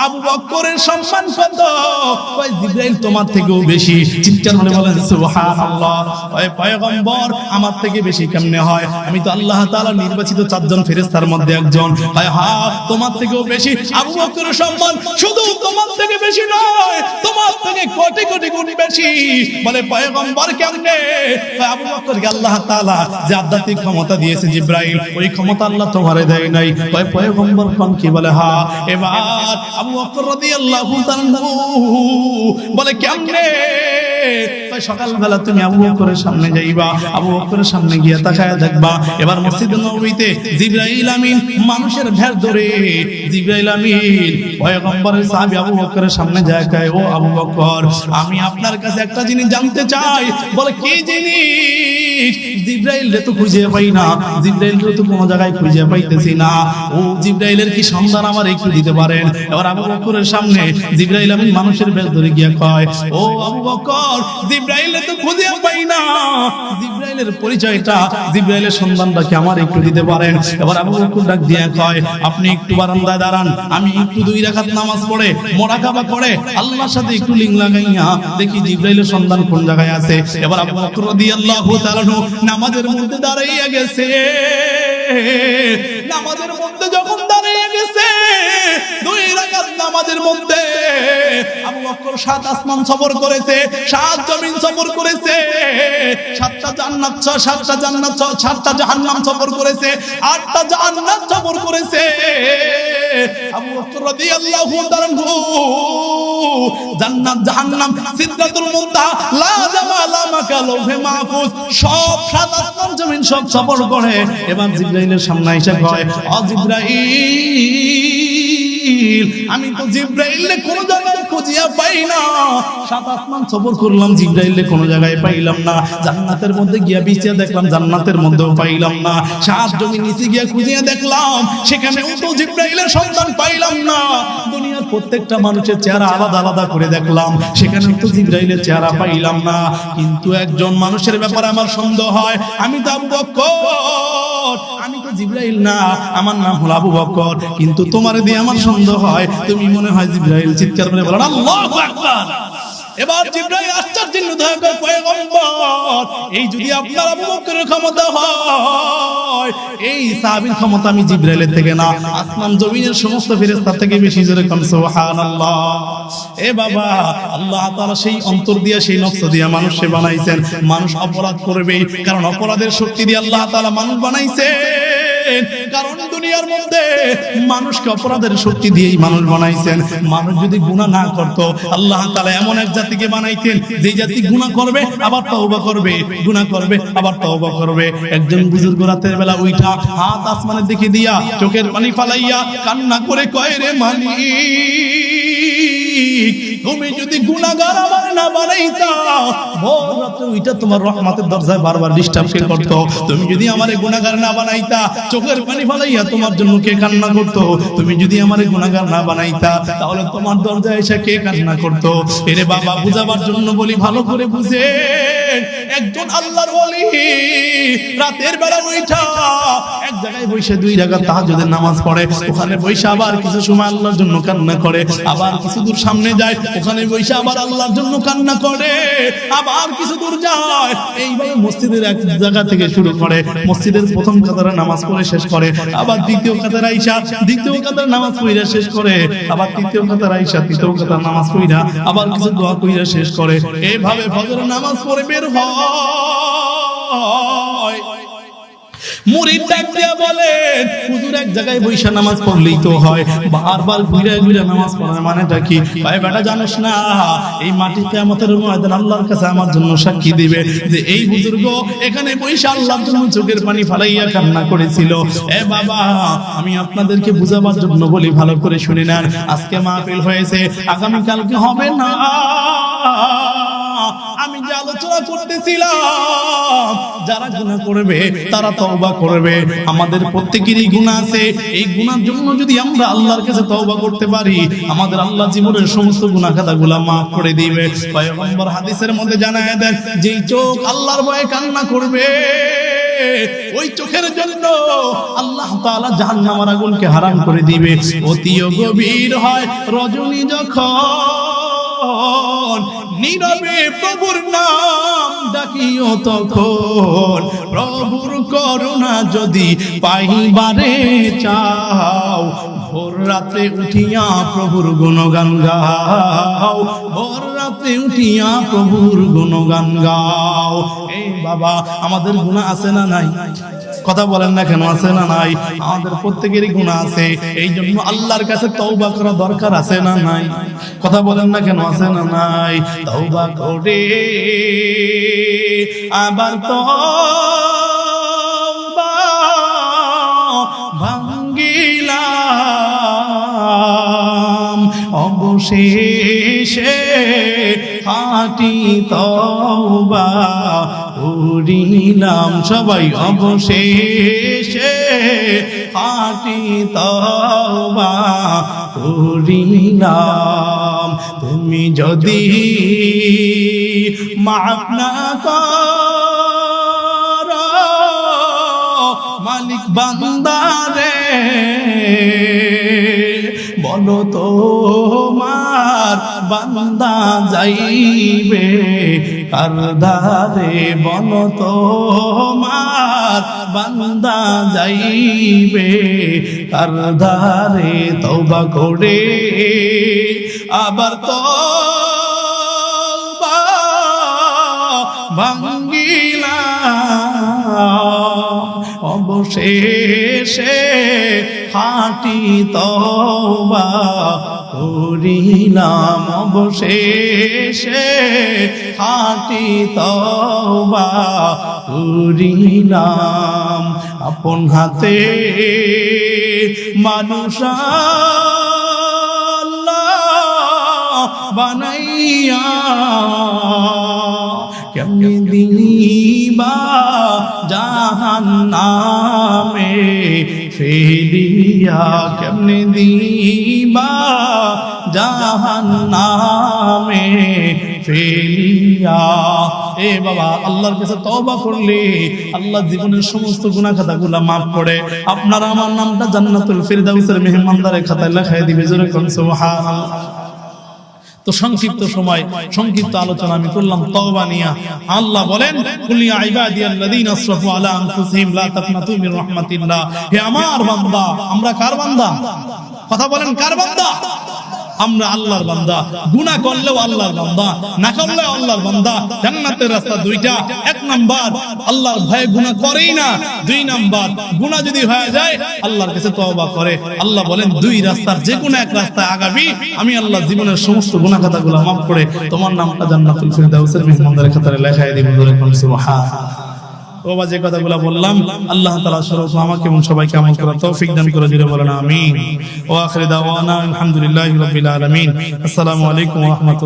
আবু বকরের সম্মান কত? ওই জিবরাইল তোমার থেকেও বেশি। চিৎকার করে বলেন সুবহানাল্লাহ। ওই পয়গম্বর আমার থেকে বেশি কেমনে হয়? আমি তো আল্লাহ তাআলা নির্বাচিত 4 জন ফেরেশতার মধ্যে একজন। হ্যাঁ, তোমার থেকেও বেশি। আবু বকরের সম্মান শুধু তোমার থেকে বেশি নয়, তোমার থেকে কোটি কোটি গুণ বেশি। বলে পয়গম্বর কেমনে? আবু বকরকে আল্লাহ তাআলা যে আধ্যাত্মিক ক্ষমতা দিয়েছে জিবরাইল, ওই ক্ষমতা আল্লাহ তোমারে দেয় নাই। ওই পয়গম্বর কোন কি বলে? হ্যাঁ। এবার আবু বকর রাদিয়াল্লাহু তাআলা বলে কেমনে? সকালবেলা তুমি আবু বকরের সামনে যাইবা, আবু বকরের সামনে গিয়া তাকায়া দেখবা, এবার মসজিদে নববীতে জিবরাইল আমিন মানুষের ভেড় ধরে জিবরাইল আমিন পয়গম্বরের সাহাবী আবু বকরের সামনে যায়, কয় ও আবু বকর, আমি আপনার কাছে একটা জিনিস জানতে চাই। বলে কি জিনিস? জিবরাইল রে তো খুঁজে পাই না, জিবরাইল রে তো কোনো জায়গায় খুঁজে পাইতেছি না। ও জিবরাইলের কি সন্ধান আমার একটু দিতে পারেন? এবার আবু বকরের সামনে জিবরাইল আমিন মানুষের ভেড় ধরে গিয়া কয়, ও আবু বকর, জিবরাইল তো খুঁজে পাই না, জিবরাইলের পরিচয়টা, জিবরাইলের সন্ধানটা কি আমার একটু দিতে পারেন? এবার আবু বকর ডাক দিয়া কয়, আপনি একটু বারান্দায় দাঁড়ান, আমি একটু 2 রাকাত নামাজ পড়ে মুরাকাবা করে আল্লাহর সাথে একটু লিঙ্ক লাগাইয়া দেখি জিবরাইলের সন্ধান কোন জায়গায় আছে। এবার আবু বকর রাদিয়াল্লাহু তাআলা নামাজের মধ্যে দাঁড়াইয়া গেছে। নামাজের মধ্যে যখন দাঁড়িয়ে গেছে, 2 রাকাত নামাজের মধ্যে আবু বকর 7 আসমান সফর করেছে, 7 জমিন সফর করেছে, 7টা জান্নাত 7টা জান্নাত 7টা জাহান্নাম সফর করেছে, 8টা জান্নাত সফর করেছে। আবু বকর রাদিয়াল্লাহু তাআলা জান্নাত জাহান্নাম সিদরাতুল মুনতাহা লা জামালা মাকা লৌহে মাহফুজ সব 7 আসমান জমিন সব সফর করে। এবার জিবরাইলের সামনে এসে কয়, ও জিবরাইল, আমি তো জিবরাইলকে কোন জায়গায় খুঁজিয়া পাই না। 7 আসমান সফর করলাম, জিবরাইলকে কোন জায়গায় পাইলাম না। জান্নাতের মধ্যে গিয়া বিচিয়া দেখলাম, জান্নাতের মধ্যেও পাইলাম না। 7 জমিন নিচে গিয়া খুঁজিয়া দেখলাম, সেখানেও তো জিবরাইলের সন্ধান পাইলাম না। দুনিয়ার প্রত্যেকটা মানুষের চেহারা আলাদা আলাদা করে দেখলাম, সেখানেও তো জিবরাইলের চেহারা পাইলাম না। কিন্তু একজন মানুষের ব্যাপারে আমার সন্দেহ হয়, আমি তো আবু বকর, আমি তো জিবরাইল না, আমার নাম হলো আবু বকর, কিন্তু তোমার দিয়ে আমার সন্দেহ হয় তুমি মনে হয় জিবরাইল। চিৎকার করে বলেন আল্লাহু আকবার। এবার জিবরাইল আশ্চর্যান্বিত হয়ে কয়, পয়গম্বর, এই যদি আপনার আবু বকরের ক্ষমতা হয়, এই সাহাবীর ক্ষমতা আমি জিবরাইলের থেকে না, আসমান জমিনের সমস্ত ফেরেশতা থেকে বেশি। জোরে কোন সুবহানাল্লাহ। এ বাবা, আল্লাহ তাআলা সেই অন্তর দিয়া, সেই নফস দিয়া মানুষকে বানাইছেন। মানুষ অপরাধ করবে, কারণ অপরাধের শক্তি দিয়ে আল্লাহ তাআলা মানুষ বানাইছেন। কারণ দুনিয়ার মধ্যে মানুষকে অপরাধের শক্তি দিয়েই মানুষ বানাইছেন। মানুষ যদি গুনাহ না করত, আল্লাহ তাআলা এমন এক জাতিকে বানাইতেন যে জাতি গুনাহ করবে আবার তওবা করবে, গুনাহ করবে আবার তওবা করবে। একজন বুজুর্গ রাতের বেলা উঠা হাত আসমানের দিকে দিয়া চোখের পানি ফালাইয়া কান্না করে কয়, রে মালিক, তুমি যদি গুনাহগার আমার না বানাইতা, ভোর রাতে ওইটা তোমার রহমতের দরজায় বারবার ডিস্টার্ব কে করত। তুমি যদি আমারে গুনাহগার না বানাইতা, চোখের পানি ফালাইয়া তোমার জন্য কে কান্না করত। তুমি যদি আমারে গুনাহগার না বানাইতা, তাহলে তোমার দরজায় এসে কে কান্না করত। এরে বাবা, বুঝাবার জন্য বলি, ভালো করে বুঝে। একজন আল্লাহর ওলি রাতের বেলা উঠা এক জায়গায় বসে 2 রাকাত তাহাজ্জুদের নামাজ পড়ে, ওখানে বসে আবার কিছু সময় আল্লাহর জন্য কান্না করে, আবার কিছু দূর সামনে যায়, ওখানে বসে আবার আল্লাহর জন্য কান্না করে, আবার কিছু দূর যায়। এইভাবে মসজিদের এক জায়গা থেকে শুরু করে, মসজিদের প্রথম কাতারে নামাজ পড়ে শেষ করে, আবার দ্বিতীয় কাতারে আইসা দ্বিতীয় কাতারে নামাজ পড়া শেষ করে, আবার তৃতীয় কাতারে আইসা তৃতীয় কাতারে নামাজ পড়া আবার কিছু দোয়া কইরা শেষ করে। এইভাবে ফজরের নামাজ পড়ে বের হয়। মুরিদ ডাক দিয়া বলেন, হুজুর এক জায়গায় বইসা নামাজ পড়লেই তো হয়, বারবার ঘুরে ঘুরে নামাজ পড়ার মানেটা কি? ভাই বেটা, জানিস না এই মাটি কিয়ামতের ময়দান আল্লাহর কাছে আমার জন্য সাক্ষী দিবে যে এই বুজুর্গ এখানে বইসা আল্লাহর জন্য চোখের পানি ফালাইয়া কান্না করেছিল। এ বাবা, আমি আপনাদেরকে বুঝাবার জন্য বলি, ভালো করে শুনে নেন। আজকে মাহফিল হয়েছে, আগামী কালকে হবে না। আমি যে আলোচনা করতেছিলাম, যারা গুনাহ করবে তারা তওবা করবে। আমাদের প্রত্যেকেরই গুনাহ আছে, এই গুনার জন্য যদি আমরা আল্লাহর কাছে তওবা করতে পারি, আমাদের আল্লাহ জীবনের সমস্ত গুনাহ খাতাগুলো maaf করে দিবে। পয়গম্বর হাদিসের মধ্যে জানায় দেন, যেই চোখ আল্লাহর ভয়ে কান্না করবে, ওই চোখের জন্য আল্লাহ তাআলা জাহান্নামের আগুনকে হারাম করে দিবে। অতিও গভীর হয় রজনী যখন, নীরবে প্রভুর নাম ডাকিও তখন। প্রভুর করুণা যদি পাইবারে চাও, ভোর রাতে উঠিয়া প্রভুর গুণগান গাও, ভোর রাতে উঠিয়া প্রভুর গুণগান গাও। এই বাবা, আমাদের গুনাহ আছে না নাই? কথা বলেন না কেন, আছে না নাই? আমাদের প্রত্যেকেরই গুনাহ আছে। এই জন্য আল্লাহর কাছে তওবা করা দরকার, আছে না নাই? কথা বলেন না কেন, আছে না নাই? তওবা করে আবার তওবা ভাঙ্গিলাম, অবশেষে খাঁটি তওবা করিলাম। সবাই অবশেষে খাঁটি তওবা করিলাম। তুমি যদি মাফ না করো মালিক বান্দারে, বলো তোমার বান্দা যাইবে কার ধারে, বলো তোমার বান্দা যাইবে কার ধারে। তওবা করে আবার তওবা ভাঙ্গিলাম, অবশেষে খাঁটি তওবা করিলাম, অবশেষে খাঁটি তওবা করিলাম। আপন হাতে মানুষ আল্লাহ বানাইয়া কেমনে দিবা জাহান্নামে ফেলিয়া, কেমনে দিবা জাহান্নামে ফেলিয়া। এ বাবা, আল্লাহর কাছে তওবা করলে আল্লাহ জীবনের সমস্ত গুনাহ খাতাগুলো maaf করে আপনার আমার নামটা জান্নাতুল ফিরদাউসের মেহমানদারে খাতায় লেখায় দিবে। জোরে কোন সুবহানাল্লাহ। তো সংক্ষিপ্ত সময় সংক্ষিপ্ত আলোচনা আমি করলাম তওবা নিয়া। আল্লাহ বলেন, কুল ইয়া ইবাদিয়াল্লাযীনা আসরাফু আলা আনফুসিহিম লা তাকনাতু মির রাহমাতিল্লাহ। হে আমার বান্দা, আমরা কার বান্দা? কথা বলেন, কার বান্দা? আমরা আল্লাহর বান্দা। গুনাহ করলেও আল্লাহর বান্দা, না করলেও আল্লাহর বান্দা। জান্নাতের রাস্তা দুইটা। এক নাম্বার, আল্লাহর ভয়ে গুনাহ করেই না। দুই নাম্বার, গুনাহ যদি হয়ে যায় আল্লাহর কাছে তওবা করে। আল্লাহ বলেন, দুই রাস্তার যে কোনো এক রাস্তায় আগাবি, আমি আল্লাহ জীবনের সমস্ত গুনাহ খাতাগুলো maaf করে তোমার নামটা জান্নাতুল ফিরদাউসের মেহমানদারের খাতায় লেখায় দিব। সুবহানাল্লাহ। ওবা যে কথাগুলো বললাম, আল্লাহ তাআলা সর্বপ্রথম আমাকে এবং সবাইকে আমল করার তৌফিক দান করে দিলে বলেন আমিন। ওয়া আখিরু দাওয়ানা আলহামদুলিল্লাহি রাব্বিল আলামিন। আসসালামু আলাইকুম ওয়া রাহমাতুল্লাহ।